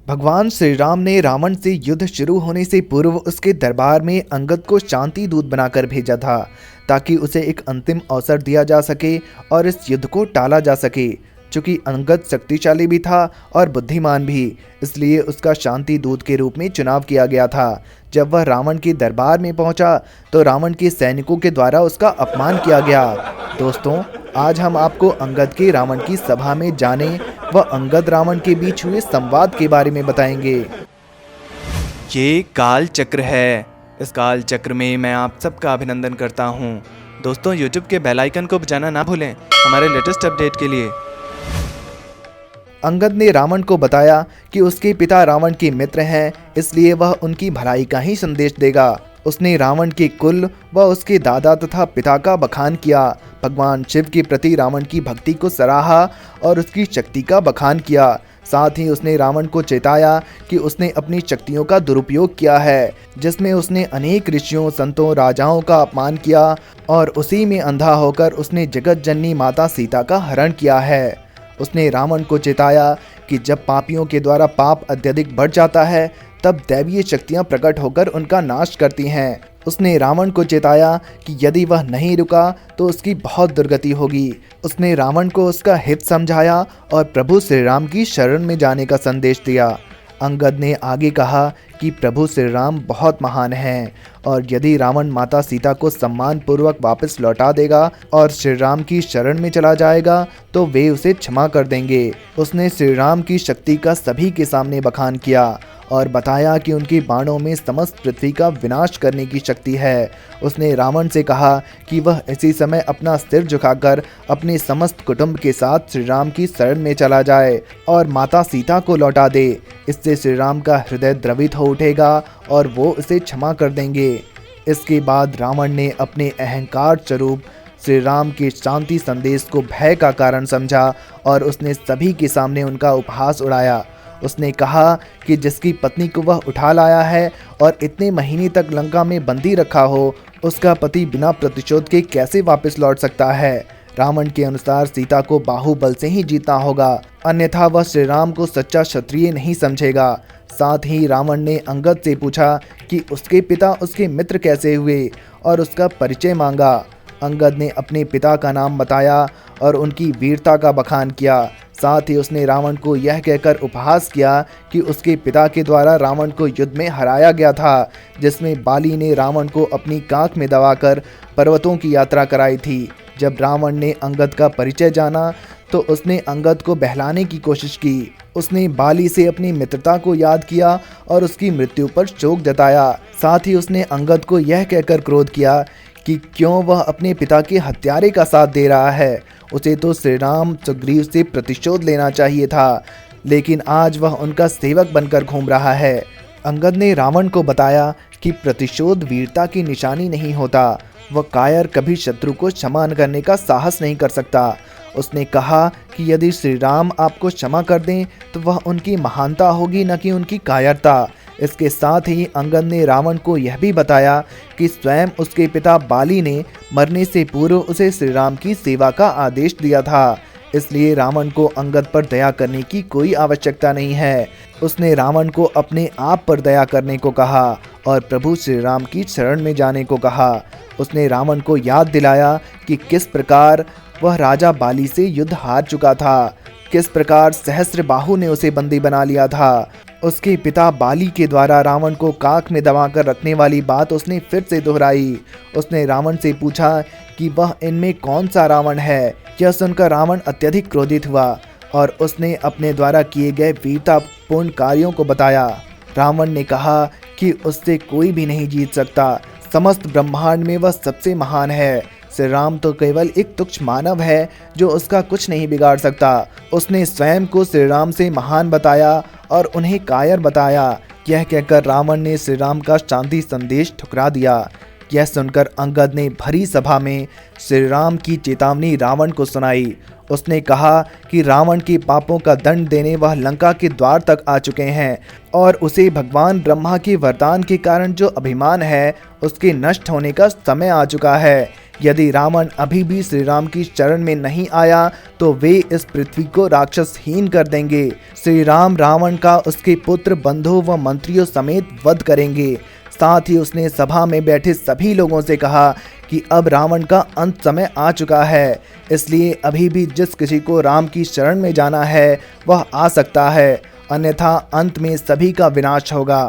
भगवान श्री राम ने रावण से युद्ध शुरू होने से पूर्व उसके दरबार में अंगद को शांति दूत बनाकर भेजा था, ताकि उसे एक अंतिम अवसर दिया जा सके और इस युद्ध को टाला जा सके। चूंकि अंगद शक्तिशाली भी था और बुद्धिमान भी, इसलिए उसका शांति दूत के रूप में चुनाव किया गया था। जब वह रावण के दरबार में पहुंचा तो रावण के सैनिकों के द्वारा उसका अपमान किया गया। दोस्तों, आज हम आपको अंगद के रावण की सभा में जाने व अंगद रावण के बीच हुए संवाद के बारे में बताएंगे। ये काल चक्र है। इस काल चक्र में मैं आप सबका अभिनंदन करता हूँ। दोस्तों, YouTube के बेल आइकन को बजाना ना भूलें हमारे लेटेस्ट अपडेट के लिए। अंगद ने रावण को बताया कि उसके पिता रावण के मित्र हैं, इसलिए वह उनकी भलाई का ही संदेश देगा। उसने रावण के कुल व उसके दादा तथा पिता का बखान किया, भगवान शिव के प्रति रावण की भक्ति को सराहा और उसकी शक्ति का बखान किया। साथ ही उसने रावण को चेताया कि उसने अपनी शक्तियों का दुरुपयोग किया है, जिसमें उसने अनेक ऋषियों, संतों, राजाओं का अपमान किया और उसी में अंधा होकर उसने जगत जननी माता सीता का हरण किया है। उसने रावण को चेताया कि जब पापियों के द्वारा पाप अत्यधिक बढ़ जाता है, तब दैवीय शक्तियां प्रकट होकर उनका नाश करती हैं। उसने रावण को चेताया कि यदि वह नहीं रुका तो उसकी बहुत दुर्गति होगी। उसने रावण को उसका हित समझाया और प्रभु श्री राम की शरण में जाने का संदेश दिया। अंगद ने आगे कहा कि प्रभु श्री राम बहुत महान हैं और यदि रावण माता सीता को सम्मान पूर्वक वापस लौटा देगा और श्री राम की शरण में चला जाएगा तो वे उसे क्षमा कर देंगे। उसने श्री राम की शक्ति का सभी के सामने बखान किया और बताया कि उनके बाणों में समस्त पृथ्वी का विनाश करने की शक्ति है। उसने रावण से कहा कि वह इसी समय अपना सिर झुकाकर अपने समस्त कुटुंब के साथ श्री राम की शरण में चला जाए और माता सीता को लौटा दे। इससे श्री राम का हृदय द्रवित हो उठेगा और वो उसे क्षमा कर देंगे। इसके बाद रावण ने अपने अहंकार स्वरूप श्री राम के शांति संदेश को भय का कारण समझा और उसने सभी के सामने उनका उपहास उड़ाया। उसने कहा कि जिसकी पत्नी को वह उठा लाया है और इतने महीने तक लंका में बंदी रखा हो, उसका पति बिना प्रतिशोध के कैसे वापस लौट सकता है। रावण के अनुसार सीता को बाहुबल से ही जीतना होगा, अन्यथा वह श्री राम को सच्चा क्षत्रिय नहीं समझेगा। साथ ही रावण ने अंगद से पूछा कि उसके पिता उसके मित्र कैसे हुए और उसका परिचय मांगा। अंगद ने अपने पिता का नाम बताया और उनकी वीरता का बखान किया। साथ ही उसने रावण को यह कहकर उपहास किया कि उसके पिता के द्वारा रावण को युद्ध में हराया गया था, जिसमें बाली ने रावण को अपनी कांख में दबाकर पर्वतों की यात्रा कराई थी। जब रावण ने अंगद का परिचय जाना तो उसने अंगद को बहलाने की कोशिश की। उसने बाली से अपनी मित्रता को याद किया और उसकी मृत्यु पर शोक जताया। साथ ही उसने अंगद को यह कहकर क्रोध किया कि क्यों वह अपने पिता के हत्यारे का साथ दे रहा है। उसे तो श्री राम सुग्रीव से प्रतिशोध लेना चाहिए था, लेकिन आज वह उनका सेवक बनकर घूम रहा है। अंगद ने रावण को बताया कि प्रतिशोध वीरता की निशानी नहीं होता। वह कायर कभी शत्रु को क्षमा करने का साहस नहीं कर सकता। उसने कहा कि यदि श्री राम आपको क्षमा कर दें तो वह उनकी महानता होगी, न कि उनकी कायरता। इसके साथ ही अंगद ने रावण को यह भी बताया कि स्वयं उसके पिता बाली ने मरने से पूर्व उसे श्री राम की सेवा का आदेश दिया था, इसलिए रावण को अंगद पर दया करने की कोई आवश्यकता नहीं है। उसने रावण को अपने आप पर दया करने को कहा और प्रभु श्री राम की शरण में जाने को कहा। उसने रावण को याद दिलाया कि किस प्रकार वह राजा बाली से युद्ध हार चुका था, किस प्रकार सहस्त्रबाहु ने उसे बंदी बना लिया था। उसके पिता बाली के द्वारा रावण को काख में दबाकर रखने वाली बात उसने फिर से दोहराई। उसने रावण से पूछा कि वह इनमें कौन सा रावण है। यह सुनकर रावण अत्यधिक क्रोधित हुआ और उसने अपने द्वारा किए गए वीरतापूर्ण कार्यों को बताया। रावण ने कहा कि उससे कोई भी नहीं जीत सकता, समस्त ब्रह्मांड में वह सबसे महान है। श्री राम तो केवल एक तुच्छ मानव है जो उसका कुछ नहीं बिगाड़ सकता। उसने स्वयं को श्री राम से महान बताया और उन्हें कायर बताया। यह कहकर रावण ने श्री राम का शांति संदेश ठुकरा दिया। यह सुनकर अंगद ने भरी सभा में श्री राम की चेतावनी रावण को सुनाई। उसने कहा कि रावण के पापों का दंड देने वह लंका के द्वार तक आ चुके हैं और उसे भगवान ब्रह्मा के वरदान के कारण जो अभिमान है उसके नष्ट होने का समय आ चुका है। यदि रावण अभी भी श्री राम की शरण में नहीं आया तो वे इस पृथ्वी को राक्षसहीन कर देंगे। श्री राम रावण का उसके पुत्र, बंधु व मंत्रियों समेत वध करेंगे। साथ ही उसने सभा में बैठे सभी लोगों से कहा कि अब रावण का अंत समय आ चुका है, इसलिए अभी भी जिस किसी को राम की शरण में जाना है वह आ सकता है, अन्यथा अंत में सभी का विनाश होगा।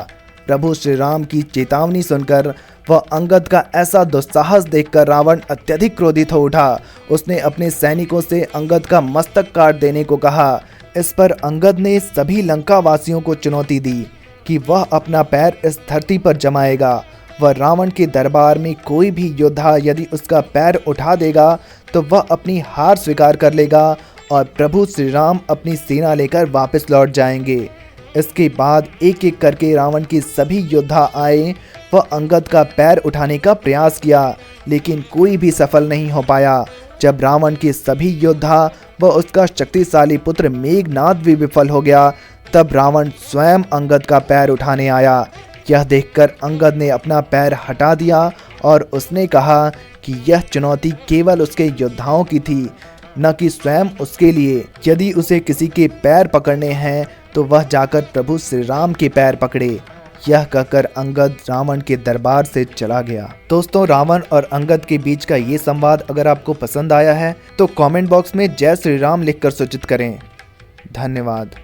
प्रभु श्री राम की चेतावनी सुनकर वह अंगद का ऐसा दुस्साहस देखकर रावण अत्यधिक क्रोधित हो उठा। उसने अपने सैनिकों से अंगद का मस्तक काट देने को कहा। इस पर अंगद ने सभी लंका वासियों को चुनौती दी कि वह अपना पैर इस धरती पर जमाएगा। वह रावण के दरबार में कोई भी योद्धा यदि उसका पैर उठा देगा तो वह अपनी हार स्वीकार कर लेगा और प्रभु श्री राम अपनी सेना लेकर वापस लौट जाएंगे। इसके बाद एक एक करके रावण के सभी योद्धा आए। वह अंगद का पैर उठाने का प्रयास किया लेकिन कोई भी सफल नहीं हो पाया। जब रावण के सभी योद्धा व उसका शक्तिशाली पुत्र मेघनाद भी विफल हो गया तब रावण स्वयं अंगद का पैर उठाने आया। यह देखकर अंगद ने अपना पैर हटा दिया और उसने कहा कि यह चुनौती केवल उसके योद्धाओं की थी, न कि स्वयं उसके लिए। यदि उसे किसी के पैर पकड़ने हैं तो वह जाकर प्रभु श्री राम के पैर पकड़े। यह कहकर अंगद रावण के दरबार से चला गया। दोस्तों, रावण और अंगद के बीच का ये संवाद अगर आपको पसंद आया है तो कमेंट बॉक्स में जय श्री राम लिखकर सूचित करें। धन्यवाद।